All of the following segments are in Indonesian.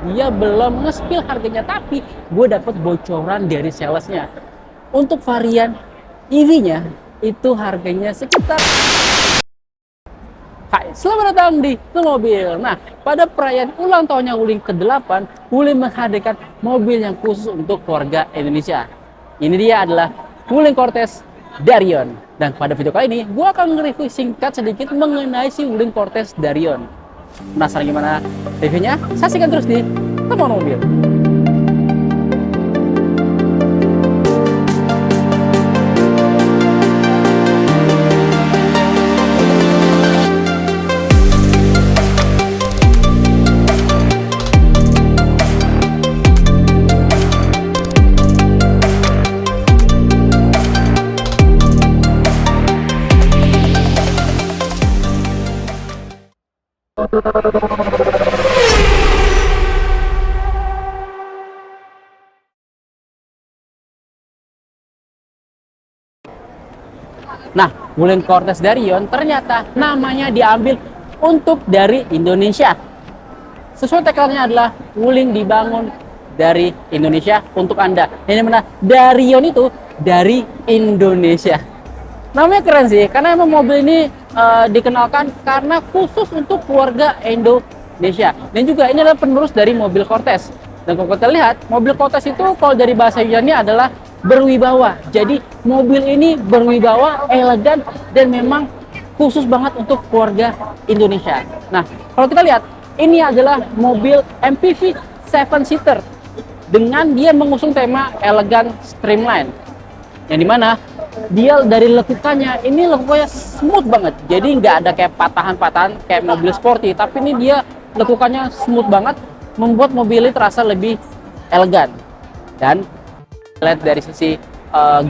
dia belum nge-spill harganya, tapi gue dapet bocoran dari salesnya. Untuk varian EV-nya itu harganya sekitar. Hai, selamat datang di The Mobil. Nah, pada perayaan ulang tahunnya Wuling ke-8, Wuling menghadirkan mobil yang khusus untuk keluarga Indonesia. Ini dia adalah Wuling Cortez Darion. Dan pada video kali ini, gue akan nge-review singkat sedikit mengenai si Wuling Cortez Darion. Penasaran gimana reviewnya? Saksikan terus di Teman Mobil. Nah, Wuling Cortez Darion ternyata namanya diambil untuk dari Indonesia. Sesuai tagline-nya adalah Wuling dibangun dari Indonesia untuk Anda. Yang mana Darion itu dari Indonesia. Namanya keren sih, karena emang mobil ini dikenalkan karena khusus untuk keluarga Indonesia. Dan juga ini adalah penerus dari mobil Cortez. Dan kalau kita lihat, mobil Cortez itu kalau dari bahasa Yunani adalah berwibawa. Jadi mobil ini berwibawa, elegan, dan memang khusus banget untuk keluarga Indonesia. Nah, kalau kita lihat, ini adalah mobil MPV 7-seater dengan dia mengusung tema elegan streamline. Yang dimana dia dari lekukannya, ini lekukannya smooth banget. Jadi nggak ada kayak patahan-patahan kayak mobil sporty, tapi ini dia lekukannya smooth banget, membuat mobil ini terasa lebih elegan. Dan lihat dari sisi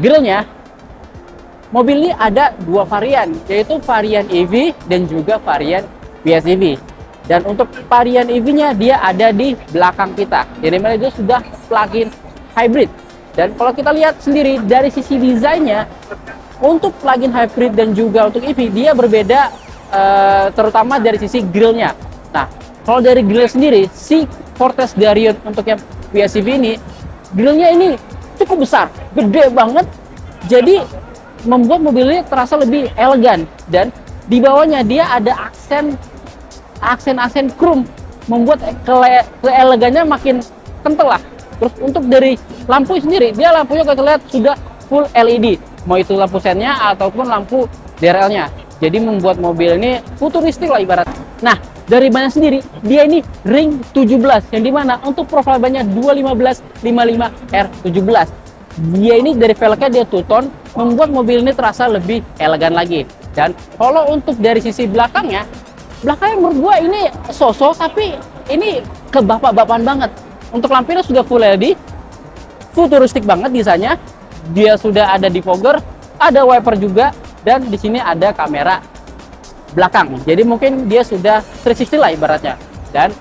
grillnya, mobil ini ada dua varian, yaitu varian EV dan juga varian PHEV. Dan untuk varian EV-nya dia ada di belakang kita, jadi mana itu sudah plug-in hybrid. Dan kalau kita lihat sendiri dari sisi desainnya, untuk plug-in hybrid dan juga untuk EV dia berbeda, terutama dari sisi grillnya. Nah, kalau dari grill sendiri, si Cortez Darion untuk yang PHEV ini, grillnya ini cukup besar, gede banget, jadi membuat mobil ini terasa lebih elegan. Dan di bawahnya dia ada aksen chrome, membuat keelegannya makin kental lah. Terus untuk dari lampu sendiri, dia lampunya kita lihat sudah full LED, mau itu lampu sennya ataupun lampu DRL-nya. Jadi membuat mobil ini futuristik lah ibarat. Nah, dari bannya sendiri, dia ini ring 17, yang dimana untuk profil bannya 215-55R17. Dia ini dari velgnya dia two-tone, membuat mobil ini terasa lebih elegan lagi. Dan kalau untuk dari sisi belakangnya menurut gua ini sosok, tapi ini kebapak-bapakan banget. Untuk lampunya sudah full LED, futuristik banget desainnya. Dia sudah ada defogger, ada wiper juga, dan di sini ada kamera belakang. Jadi mungkin dia sudah 360 lah ibaratnya. Dan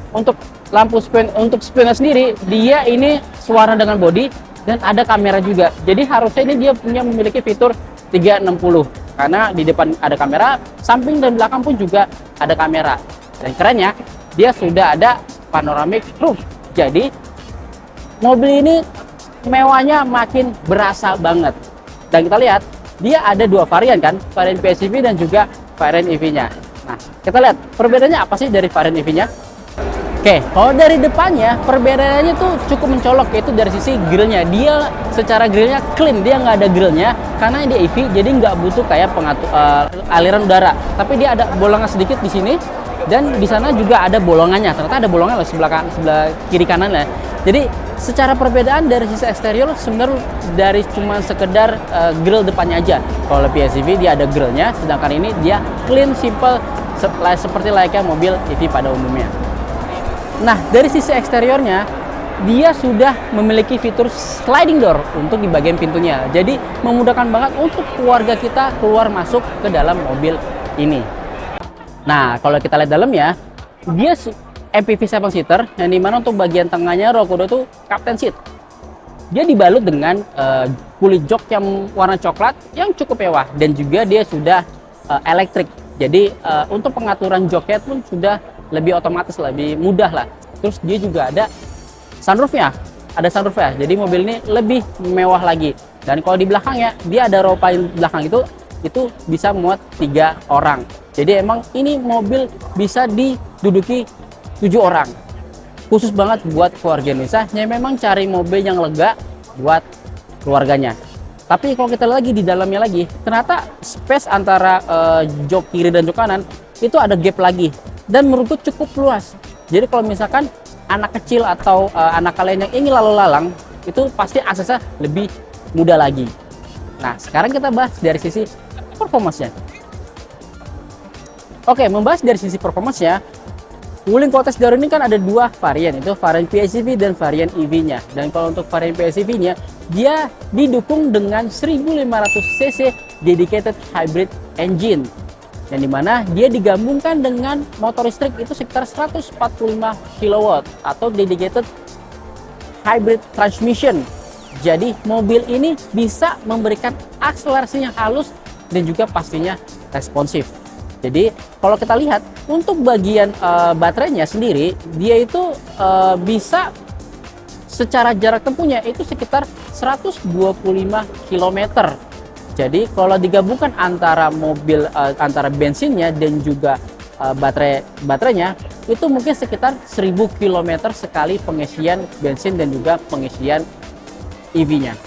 untuk lampu spionnya sendiri, dia ini suara dengan body dan ada kamera juga. Jadi harusnya ini dia memiliki fitur 360 karena di depan ada kamera, samping dan belakang pun juga ada kamera. Dan kerennya, dia sudah ada panoramic roof. Jadi mobil ini mewahnya makin berasa banget. Dan kita lihat dia ada dua varian kan, varian PHEV dan juga varian EV-nya. Nah, kita lihat perbedaannya apa sih dari varian EV-nya. Oke, kalau dari depannya perbedaannya tuh cukup mencolok, yaitu dari sisi grillnya. Dia secara grillnya clean, dia nggak ada grillnya karena dia EV, jadi nggak butuh kayak aliran udara. Tapi dia ada bolongan sedikit di sini. Dan di sana juga ada bolongannya, ternyata ada bolongan loh sebelah kiri kanan ya. Jadi secara perbedaan dari sisi eksterior sebenarnya dari cuma sekedar grill depannya aja. Kalau PHEV dia ada grillnya, sedangkan ini dia clean, simple, seperti layaknya mobil EV pada umumnya. Nah, dari sisi eksteriornya dia sudah memiliki fitur sliding door untuk di bagian pintunya. Jadi memudahkan banget untuk keluarga kita keluar masuk ke dalam mobil ini. Nah, kalau kita lihat dalamnya, dia MPV 7-seater, yang dimana untuk bagian tengahnya Rokudo itu Captain Seat. Dia dibalut dengan kulit jok yang warna coklat yang cukup mewah, dan juga dia sudah elektrik. Jadi untuk pengaturan joknya pun sudah lebih otomatis, lebih mudah lah. Terus dia juga ada sunroofnya, jadi mobil ini lebih mewah lagi. Dan kalau di belakangnya dia ada row paling belakang itu bisa muat 3 orang. Jadi emang ini mobil bisa diduduki 7 orang. Khusus banget buat keluarga Indonesia yang memang cari mobil yang lega buat keluarganya. Tapi kalau kita lagi di dalamnya lagi, ternyata space antara jok kiri dan jok kanan itu ada gap lagi, dan menurutku cukup luas. Jadi kalau misalkan anak kecil atau anak kalian yang ingin lalu lalang, itu pasti aksesnya lebih mudah lagi. Nah, sekarang kita bahas dari sisi performance-nya. Oke, membahas dari sisi performance-nya, Wuling Cortex Dario ini kan ada 2 varian, itu varian PHEV dan varian EV-nya. Dan kalau untuk varian PHEV-nya, dia didukung dengan 1500 cc dedicated hybrid engine, yang dimana dia digabungkan dengan motor listrik itu sekitar 145 kW atau dedicated hybrid transmission. Jadi mobil ini bisa memberikan akselerasi yang halus dan juga pastinya responsif. Jadi kalau kita lihat untuk bagian baterainya sendiri, dia itu bisa secara jarak tempuhnya itu sekitar 125 km. Jadi kalau digabungkan antara antara bensinnya dan juga baterainya itu mungkin sekitar 1000 km sekali pengisian bensin dan juga pengisian EV-nya.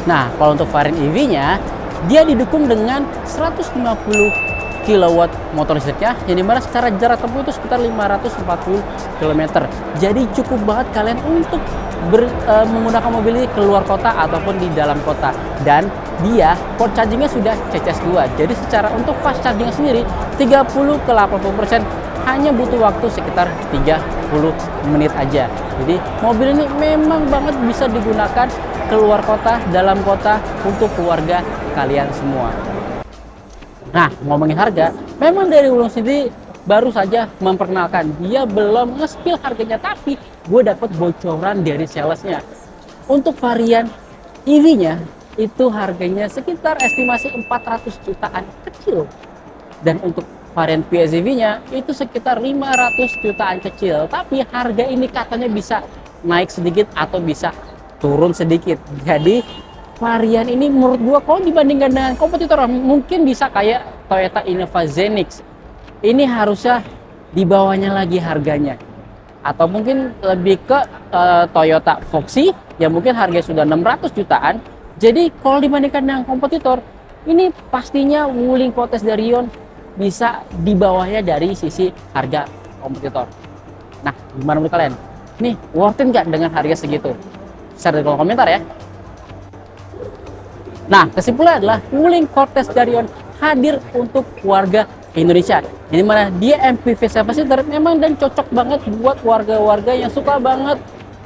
Nah, kalau untuk varian EV-nya dia didukung dengan 150 kW motor listriknya, yang dimana secara jarak tempuh itu sekitar 540 km. Jadi cukup banget kalian untuk menggunakan mobil ini keluar kota ataupun di dalam kota. Dan dia port chargingnya sudah CCS2. Jadi secara untuk fast charging sendiri 30 ke 80% hanya butuh waktu sekitar 30 menit aja. Jadi mobil ini memang banget bisa digunakan keluar kota, dalam kota untuk keluarga kalian semua. Nah, ngomongin harga, memang dari Wuling sendiri baru saja memperkenalkan, dia belum nge-spill harganya, tapi gue dapat bocoran dari salesnya. Untuk varian EV-nya itu harganya sekitar estimasi 400 jutaan kecil, dan untuk varian PHEV-nya itu sekitar 500 jutaan kecil. Tapi harga ini katanya bisa naik sedikit atau bisa turun sedikit. Jadi varian ini menurut gua kalau dibandingkan dengan kompetitor mungkin bisa kayak Toyota Innova Zenix. Ini harusnya di bawahnya lagi harganya. Atau mungkin lebih ke Toyota Foxy yang mungkin harganya sudah 600 jutaan. Jadi kalau dibandingkan dengan kompetitor, ini pastinya Wuling Cortex Dario bisa di bawahnya dari sisi harga kompetitor. Nah, gimana menurut kalian? Nih, worth it nggak dengan harga segitu? Share di kolom komentar ya. Nah, kesimpulannya adalah Wuling Cortex Dario hadir untuk warga Indonesia. Jadi mana dia MPV 7-seater memang dan cocok banget buat warga-warga yang suka banget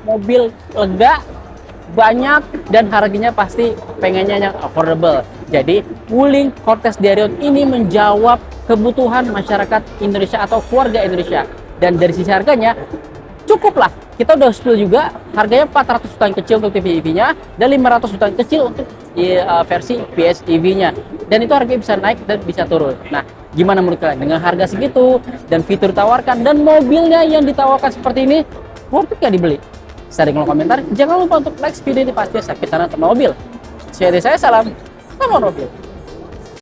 mobil lega, banyak, dan harganya pasti pengennya yang affordable. Jadi Wuling Cortex Dario ini menjawab kebutuhan masyarakat Indonesia atau keluarga Indonesia. Dan dari sisi harganya cukup lah. Kita udah spill juga harganya 400 jutaan kecil untuk PHEV-nya dan 500 jutaan kecil untuk versi PHEV-nya. Dan itu harganya bisa naik dan bisa turun. Nah, gimana menurut kalian dengan harga segitu dan fitur ditawarkan dan mobilnya yang ditawarkan seperti ini, worth it nggak dibeli? Share di kolom komentar. Jangan lupa untuk like video ini, pasti sampai sana sama mobil. Saya salam, sama mobil.